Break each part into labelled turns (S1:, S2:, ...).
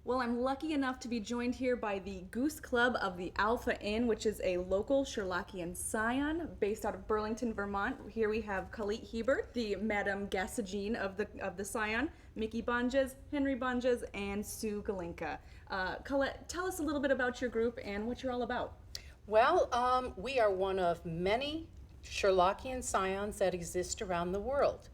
S1: Well, I'm lucky enough to be joined here by the Goose Club of the Alpha Inn, which is a local Sherlockian Scion based out of Burlington, Vermont. Here we have Khalid Hebert, the Madame Gassagine of the Scion, Mickey Bonges, Henry Bonges, and Sue Galinka. Colette, tell us a little bit about your group and what you're all about.
S2: Well, we are one of many Sherlockian Scions that exist around the world.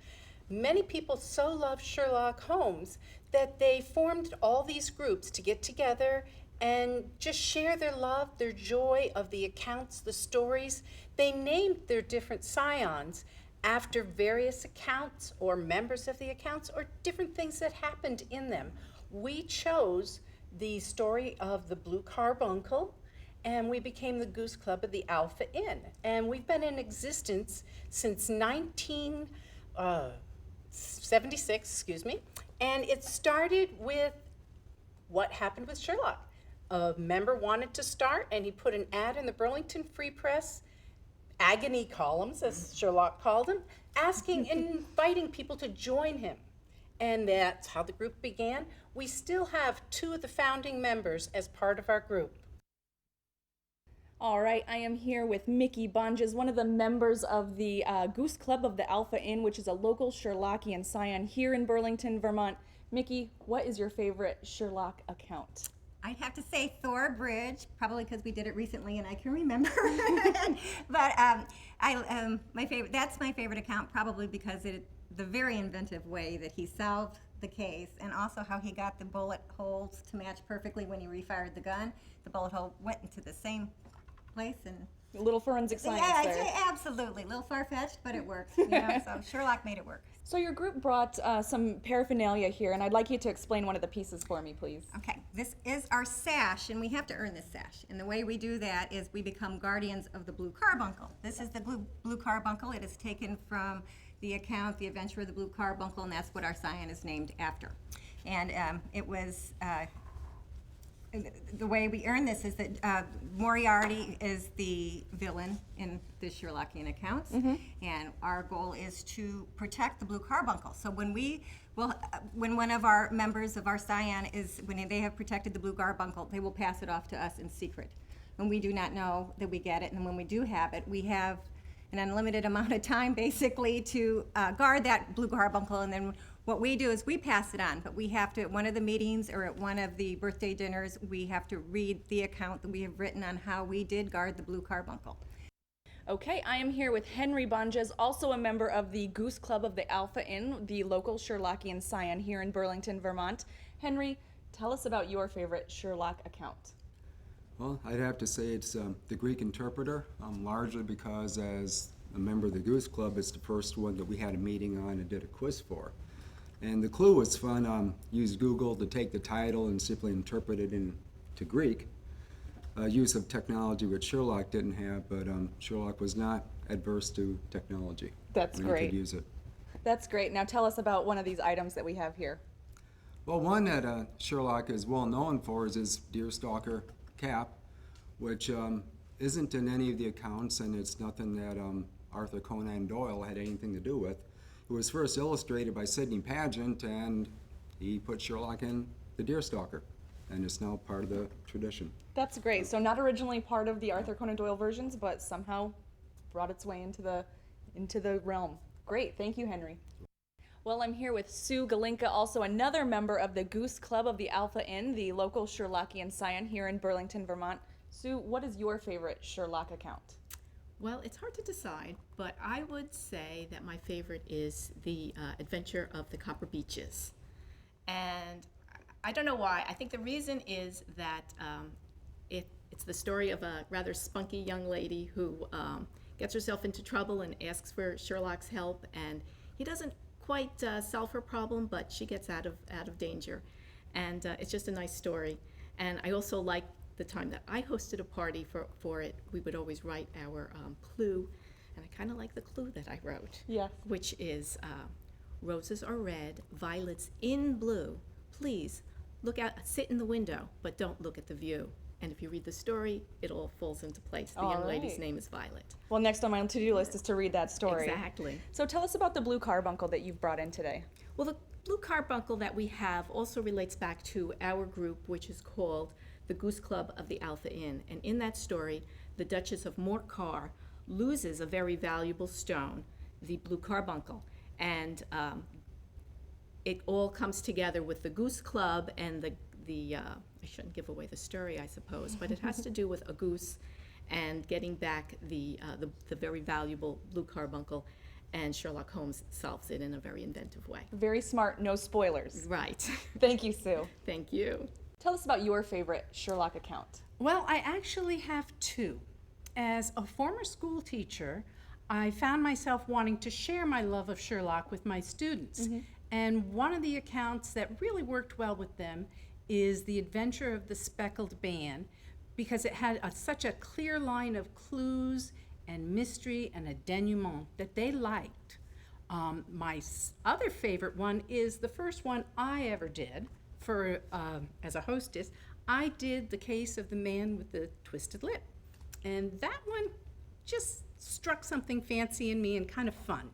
S2: Many people so love Sherlock Holmes that they formed all these groups to get together and just share their love, their joy of the accounts, the stories. They named their different scions after various accounts or members of the accounts or different things that happened in them. We chose the story of the Blue Carbuncle, and we became the Goose Club of the Alpha Inn. And we've been in existence since 1976, and it started with what happened with Sherlock. A member wanted to start, and he put an ad in the Burlington Free Press, agony columns, as Sherlock called them, asking and inviting people to join him. And that's how the group began. We still have 2 of the founding members as part of our group.
S1: All right, I am here with Mickey Bonges, one of the members of the Goose Club of the Alpha Inn, which is a local Sherlockian Scion here in Burlington, Vermont. Mickey, what is your favorite Sherlock account?
S3: I'd have to say Thor Bridge, probably because we did it recently and I can remember. But that's my favorite account, probably because the very inventive way that he solved the case, and also how he got the bullet holes to match perfectly when he refired the gun. The bullet hole went into the same place, and
S1: A little forensic science
S3: yeah,
S1: there.
S3: absolutely, a little far-fetched, but it works. So Sherlock made it work.
S1: So your group brought some paraphernalia here, and I'd like you to explain one of the pieces for me, please.
S3: Okay, this is our sash, and we have to earn this sash. And the way we do that is we become guardians of the Blue Carbuncle. This is the Blue Carbuncle. It is taken from the account, The Adventure of the Blue Carbuncle, and that's what our scion is named after. And it was, the way we earn this is that Moriarty is the villain in the Sherlockian accounts, and our goal is to protect the Blue Carbuncle. So when when one of our members of our scion when they have protected the Blue Carbuncle, they will pass it off to us in secret. And we do not know that we get it, and when we do have it, we have an unlimited amount of time basically to guard that Blue Carbuncle, and then what we do is we pass it on, but we have to, at one of the meetings or at one of the birthday dinners, we have to read the account that we have written on how we did guard the Blue Carbuncle.
S1: Okay, I am here with Henry Bonges, also a member of the Goose Club of the Alpha Inn, the local Sherlockian Scion here in Burlington, Vermont. Henry, tell us about your favorite Sherlock account.
S4: Well, I'd have to say it's the Greek Interpreter, largely because as a member of the Goose Club, it's the first one that we had a meeting on and did a quiz for. And the clue was fun. Used Google to take the title and simply interpret it into Greek. Use of technology which Sherlock didn't have, but Sherlock was not adverse to technology.
S1: That's
S4: when
S1: great.
S4: He could use it.
S1: That's great. Now tell us about one of these items that we have here.
S4: Well, one that Sherlock is well known for is his deerstalker cap, which isn't in any of the accounts, and it's nothing that Arthur Conan Doyle had anything to do with. It was first illustrated by Sidney Paget, and he put Sherlock in the deerstalker, and it's now part of the tradition.
S1: That's great. So not originally part of the Arthur Conan Doyle versions, but somehow brought its way into the realm. Great. Thank you, Henry. Well, I'm here with Sue Galinka, also another member of the Goose Club of the Alpha Inn, the local Sherlockian Scion here in Burlington, Vermont. Sue, what is your favorite Sherlock account?
S5: Well, it's hard to decide, but I would say that my favorite is the Adventure of the Copper Beeches. And I don't know why. I think the reason is that it's the story of a rather spunky young lady who gets herself into trouble and asks for Sherlock's help, and he doesn't quite solve her problem, but she gets out of danger. And it's just a nice story. And I also like the time that I hosted a party for it. We would always write our clue, and I kind of like the clue that I wrote,
S1: Yes.
S5: which is roses are red, violets in blue. Please look out, sit in the window, but don't look at the view. And if you read the story, it all falls into place. The young lady's name is Violet.
S1: Well, next on my to-do list is to read that story.
S5: Exactly.
S1: So tell us about the Blue Carbuncle that you've brought in today.
S5: Well, blue carbuncle that we have also relates back to our group, which is called the Goose Club of the Alpha Inn. And in that story, the Duchess of Morcar loses a very valuable stone, the blue carbuncle. And it all comes together with the Goose Club and I shouldn't give away the story, I suppose, but it has to do with a goose and getting back the very valuable blue carbuncle, and Sherlock Holmes solves it in a very inventive way.
S1: Very smart, no spoilers.
S5: Right.
S1: Thank you, Sue.
S5: Thank you.
S1: Tell us about your favorite Sherlock account.
S6: Well, I actually have two. As a former school teacher, I found myself wanting to share my love of Sherlock with my students. And one of the accounts that really worked well with them is The Adventure of the Speckled Band, because it had such a clear line of clues and mystery and a denouement that they liked. My other favorite one is the first one I ever did for as a hostess. I did The Case of the Man with the Twisted Lip. And that one just struck something fancy in me and kind of fun.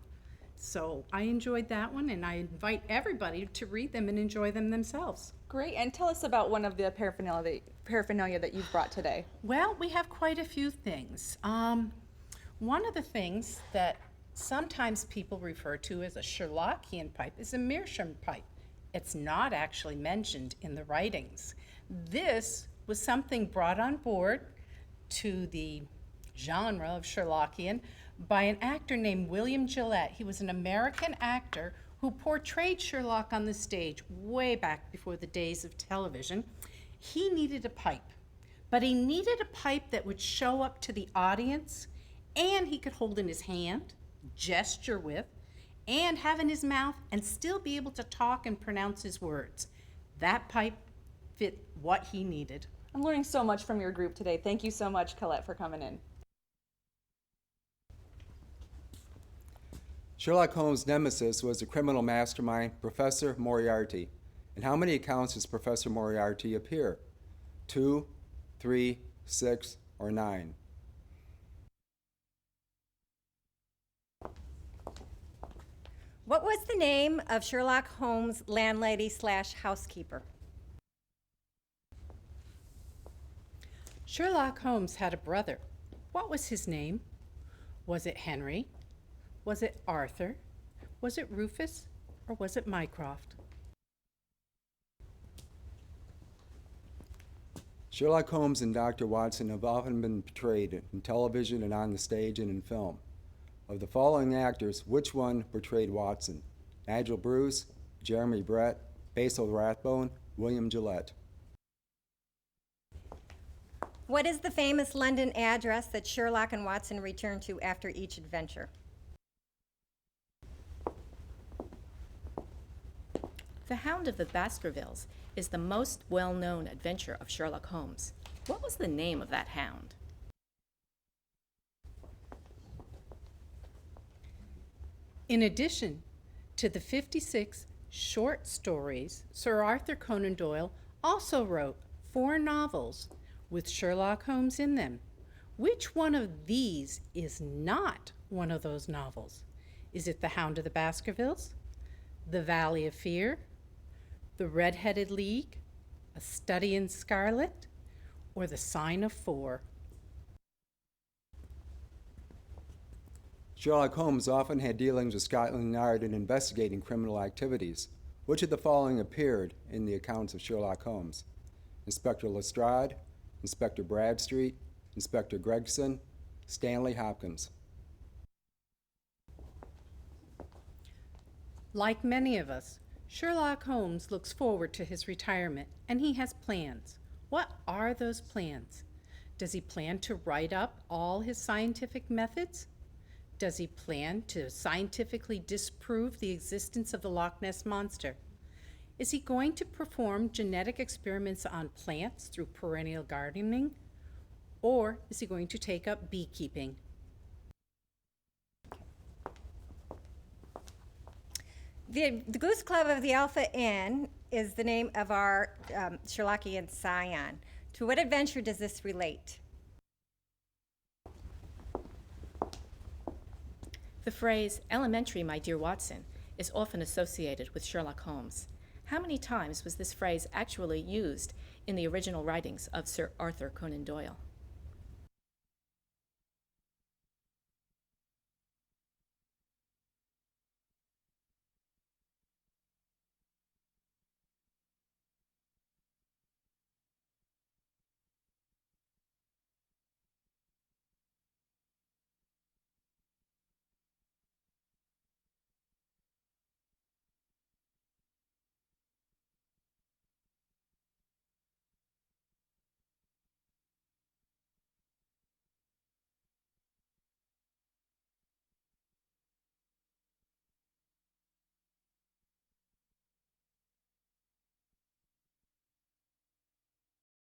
S6: So I enjoyed that one, and I invite everybody to read them and enjoy them themselves.
S1: Great, and tell us about one of the paraphernalia that you've brought today.
S6: Well, we have quite a few things. One of the things that sometimes people refer to as a Sherlockian pipe is a meerschaum pipe. It's not actually mentioned in the writings. This was something brought on board to the genre of Sherlockian by an actor named William Gillette. He was an American actor who portrayed Sherlock on the stage way back before the days of television. He needed a pipe, but he needed a pipe that would show up to the audience and he could hold in his hand, gesture with, and have in his mouth and still be able to talk and pronounce his words. That pipe fit what he needed.
S1: I'm learning so much from your group today. Thank you so much, Colette, for coming in.
S4: Sherlock Holmes' nemesis was the criminal mastermind, Professor Moriarty. In how many accounts does Professor Moriarty appear? 2, 3, 6, or 9?
S3: What was the name of Sherlock Holmes' landlady/housekeeper?
S6: Sherlock Holmes had a brother. What was his name? Was it Henry? Was it Arthur? Was it Rufus? Or was it Mycroft?
S4: Sherlock Holmes and Dr. Watson have often been portrayed in television and on the stage and in film. Of the following actors, which one portrayed Watson? Nigel Bruce, Jeremy Brett, Basil Rathbone, William Gillette.
S3: What is the famous London address that Sherlock and Watson return to after each adventure?
S5: The Hound of the Baskervilles is the most well-known adventure of Sherlock Holmes. What was the name of that hound?
S6: In addition to the 56 short stories, Sir Arthur Conan Doyle also wrote 4 novels with Sherlock Holmes in them. Which one of these is not one of those novels? Is it The Hound of the Baskervilles, The Valley of Fear, The Red-Headed League, A Study in Scarlet, or The Sign of 4?
S4: Sherlock Holmes often had dealings with Scotland Yard in investigating criminal activities. Which of the following appeared in the accounts of Sherlock Holmes? Inspector Lestrade, Inspector Bradstreet, Inspector Gregson, Stanley Hopkins.
S6: Like many of us, Sherlock Holmes looks forward to his retirement, and he has plans. What are those plans? Does he plan to write up all his scientific methods? Does he plan to scientifically disprove the existence of the Loch Ness Monster? Is he going to perform genetic experiments on plants through perennial gardening? Or is he going to take up beekeeping?
S3: The Goose Club of the Alpha Inn is the name of our Sherlockian Scion. To what adventure does this relate?
S5: The phrase, "elementary, my dear Watson," is often associated with Sherlock Holmes. How many times was this phrase actually used in the original writings of Sir Arthur Conan Doyle?